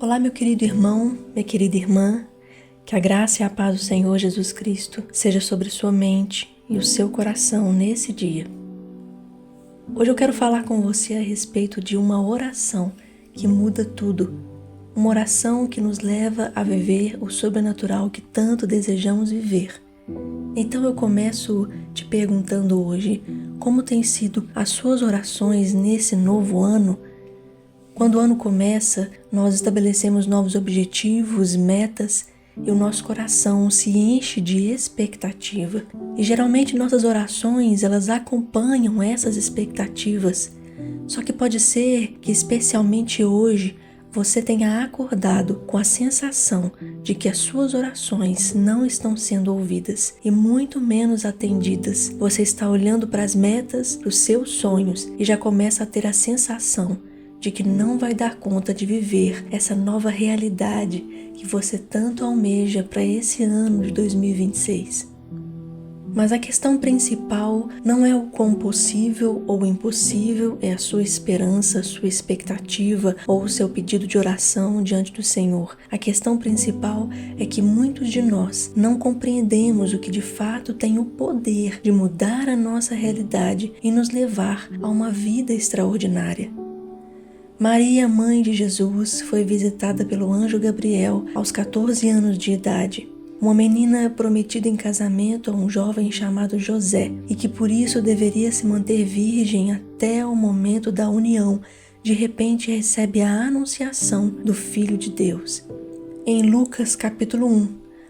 Olá, meu querido irmão, minha querida irmã, que a graça e a paz do Senhor Jesus Cristo seja sobre sua mente e o seu coração nesse dia. Hoje eu quero falar com você a respeito de uma oração que muda tudo, uma oração que nos leva a viver o sobrenatural que tanto desejamos viver. Então eu começo te perguntando hoje, como têm sido as suas orações nesse novo ano? Quando o ano começa, nós estabelecemos novos objetivos, metas e o nosso coração se enche de expectativa. E geralmente nossas orações, elas acompanham essas expectativas. Só que pode ser que especialmente hoje você tenha acordado com a sensação de que as suas orações não estão sendo ouvidas e muito menos atendidas. Você está olhando para as metas, para os seus sonhos e já começa a ter a sensação de que não vai dar conta de viver essa nova realidade que você tanto almeja para esse ano de 2026. Mas a questão principal não é o quão possível ou impossível é a sua esperança, a sua expectativa ou o seu pedido de oração diante do Senhor. A questão principal é que muitos de nós não compreendemos o que de fato tem o poder de mudar a nossa realidade e nos levar a uma vida extraordinária. Maria, mãe de Jesus, foi visitada pelo anjo Gabriel aos 14 anos de idade. Uma menina prometida em casamento a um jovem chamado José e que por isso deveria se manter virgem até o momento da união, de repente recebe a anunciação do Filho de Deus. Em Lucas capítulo 1,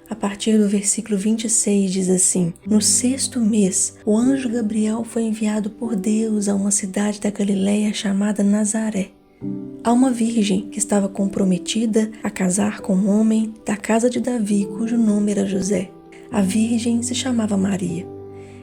a partir do versículo 26 diz assim: No 6º mês, o anjo Gabriel foi enviado por Deus a uma cidade da Galileia chamada Nazaré, a uma virgem que estava comprometida a casar com um homem da casa de Davi, cujo nome era José. A virgem se chamava Maria.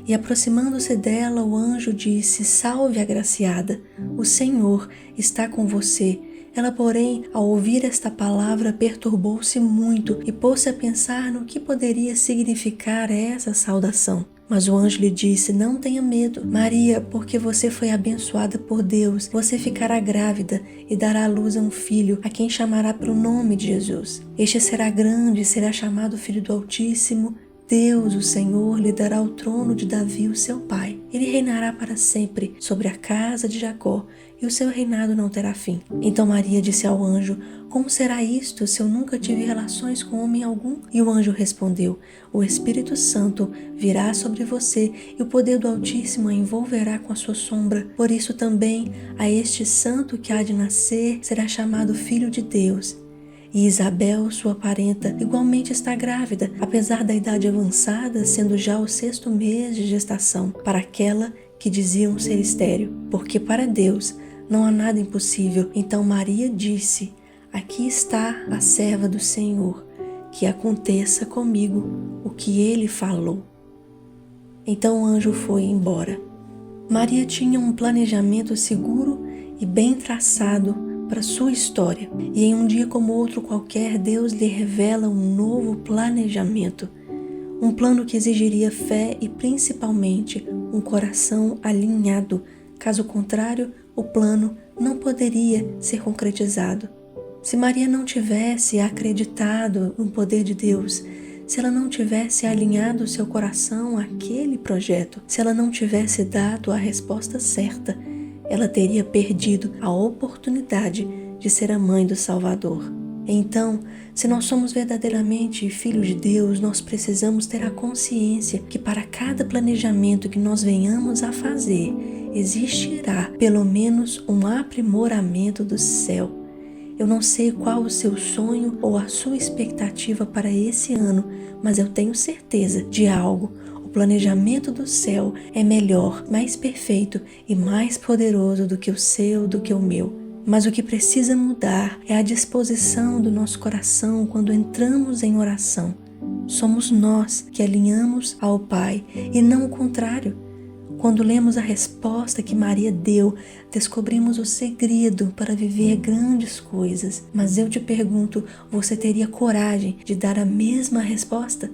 E aproximando-se dela, o anjo disse: Salve, agraciada, o Senhor está com você. Ela, porém, ao ouvir esta palavra, perturbou-se muito e pôs-se a pensar no que poderia significar essa saudação. Mas o anjo lhe disse: Não tenha medo, Maria, porque você foi abençoada por Deus. Você ficará grávida e dará à luz a um filho, a quem chamará pelo nome de Jesus. Este será grande e será chamado Filho do Altíssimo. Deus, o Senhor, lhe dará o trono de Davi, o seu pai. Ele reinará para sempre sobre a casa de Jacó, e o seu reinado não terá fim. Então Maria disse ao anjo: Como será isto, se eu nunca tive relações com homem algum? E o anjo respondeu: O Espírito Santo virá sobre você, e o poder do Altíssimo a envolverá com a sua sombra. Por isso também a este santo que há de nascer será chamado Filho de Deus. E Isabel, sua parenta, igualmente está grávida, apesar da idade avançada, sendo já o 6º mês de gestação, para aquela que diziam ser estéril, porque para Deus não há nada impossível. Então Maria disse: Aqui está a serva do Senhor, que aconteça comigo o que ele falou. Então o anjo foi embora. Maria tinha um planejamento seguro e bem traçado para sua história, e em um dia como outro qualquer, Deus lhe revela um novo planejamento, um plano que exigiria fé e principalmente um coração alinhado. Caso contrário, o plano não poderia ser concretizado. Se Maria não tivesse acreditado no poder de Deus, se ela não tivesse alinhado seu coração àquele projeto, se ela não tivesse dado a resposta certa, ela teria perdido a oportunidade de ser a mãe do Salvador. Então, se nós somos verdadeiramente filhos de Deus, nós precisamos ter a consciência que para cada planejamento que nós venhamos a fazer, existirá pelo menos um aprimoramento do céu. Eu não sei qual o seu sonho ou a sua expectativa para esse ano, mas eu tenho certeza de algo. O planejamento do céu é melhor, mais perfeito e mais poderoso do que o seu, do que o meu. Mas o que precisa mudar é a disposição do nosso coração quando entramos em oração. Somos nós que alinhamos ao Pai e não o contrário. Quando lemos a resposta que Maria deu, descobrimos o segredo para viver grandes coisas. Mas eu te pergunto, você teria coragem de dar a mesma resposta?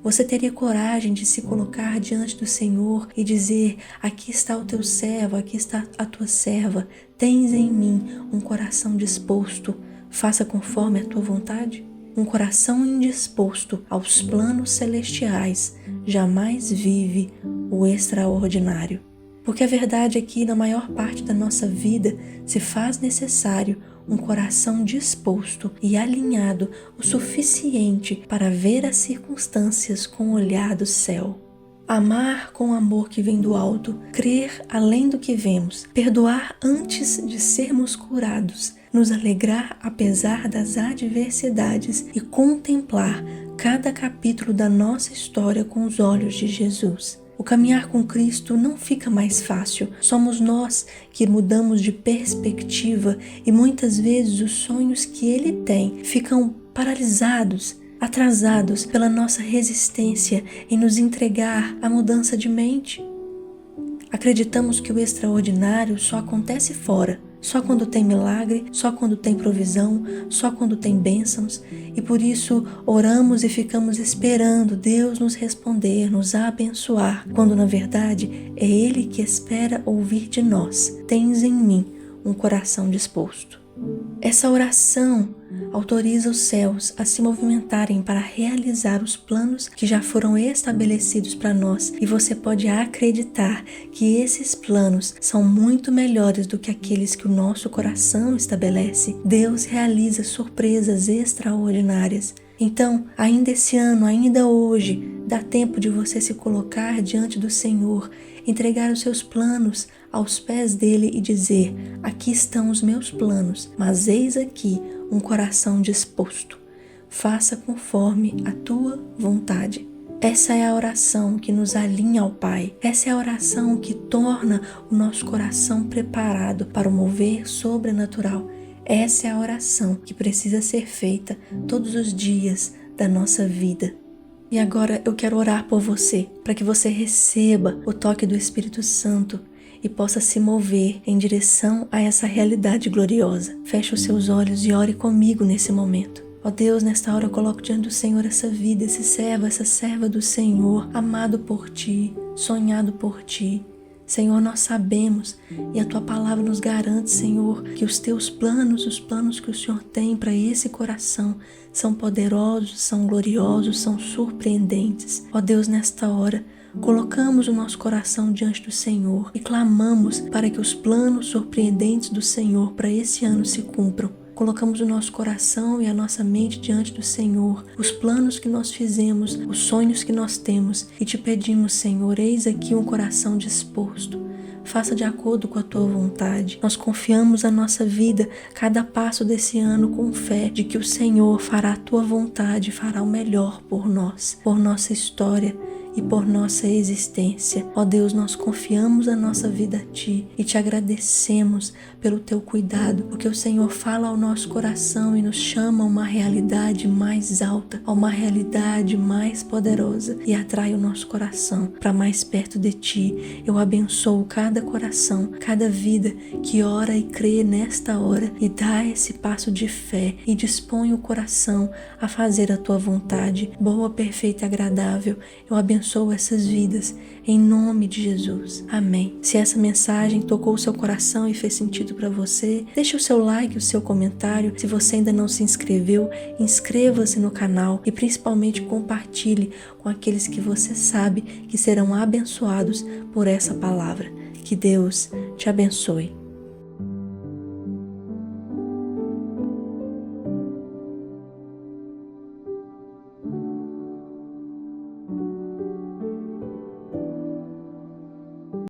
Você teria coragem de se colocar diante do Senhor e dizer: aqui está o teu servo, aqui está a tua serva, tens em mim um coração disposto, faça conforme a tua vontade. Um coração indisposto aos planos celestiais jamais vive o extraordinário. Porque a verdade é que na maior parte da nossa vida se faz necessário um coração disposto e alinhado o suficiente para ver as circunstâncias com o olhar do céu. Amar com o amor que vem do alto, crer além do que vemos, perdoar antes de sermos curados, nos alegrar apesar das adversidades e contemplar cada capítulo da nossa história com os olhos de Jesus. O caminhar com Cristo não fica mais fácil. Somos nós que mudamos de perspectiva e muitas vezes os sonhos que Ele tem ficam paralisados, atrasados pela nossa resistência em nos entregar à mudança de mente. Acreditamos que o extraordinário só acontece fora, só quando tem milagre, só quando tem provisão, só quando tem bênçãos, e por isso oramos e ficamos esperando Deus nos responder, nos abençoar, quando na verdade é Ele que espera ouvir de nós: tens em mim um coração disposto. Essa oração autoriza os céus a se movimentarem para realizar os planos que já foram estabelecidos para nós, e você pode acreditar que esses planos são muito melhores do que aqueles que o nosso coração estabelece. Deus realiza surpresas extraordinárias. Então, ainda esse ano, ainda hoje, dá tempo de você se colocar diante do Senhor, entregar os seus planos aos pés dele e dizer: aqui estão os meus planos, mas eis aqui um coração disposto. Faça conforme a tua vontade. Essa é a oração que nos alinha ao Pai. Essa é a oração que torna o nosso coração preparado para o mover sobrenatural. Essa é a oração que precisa ser feita todos os dias da nossa vida. E agora eu quero orar por você, para que você receba o toque do Espírito Santo e possa se mover em direção a essa realidade gloriosa. Feche os seus olhos e ore comigo nesse momento. Ó Deus, nesta hora eu coloco diante do Senhor essa vida, esse servo, essa serva do Senhor, amado por Ti, sonhado por Ti. Senhor, nós sabemos e a Tua palavra nos garante, Senhor, que os Teus planos, os planos que o Senhor tem para esse coração são poderosos, são gloriosos, são surpreendentes. Ó Deus, nesta hora, colocamos o nosso coração diante do Senhor e clamamos para que os planos surpreendentes do Senhor para esse ano se cumpram. Colocamos o nosso coração e a nossa mente diante do Senhor, os planos que nós fizemos, os sonhos que nós temos, e te pedimos, Senhor, eis aqui um coração disposto. Faça de acordo com a Tua vontade. Nós confiamos a nossa vida, cada passo desse ano, com fé de que o Senhor fará a Tua vontade, fará o melhor por nós, por nossa história e por nossa existência. Ó Deus, nós confiamos a nossa vida a Ti e Te agradecemos pelo Teu cuidado, porque o Senhor fala ao nosso coração e nos chama a uma realidade mais alta, a uma realidade mais poderosa, e atrai o nosso coração para mais perto de Ti. Eu abençoo cada coração, cada vida que ora e crê nesta hora e dá esse passo de fé e dispõe o coração a fazer a Tua vontade, boa, perfeita e agradável. Eu abençoo essas vidas, em nome de Jesus. Amém. Se essa mensagem tocou o seu coração e fez sentido para você, deixe o seu like, o seu comentário. Se você ainda não se inscreveu, inscreva-se no canal e principalmente compartilhe com aqueles que você sabe que serão abençoados por essa palavra. Que Deus te abençoe.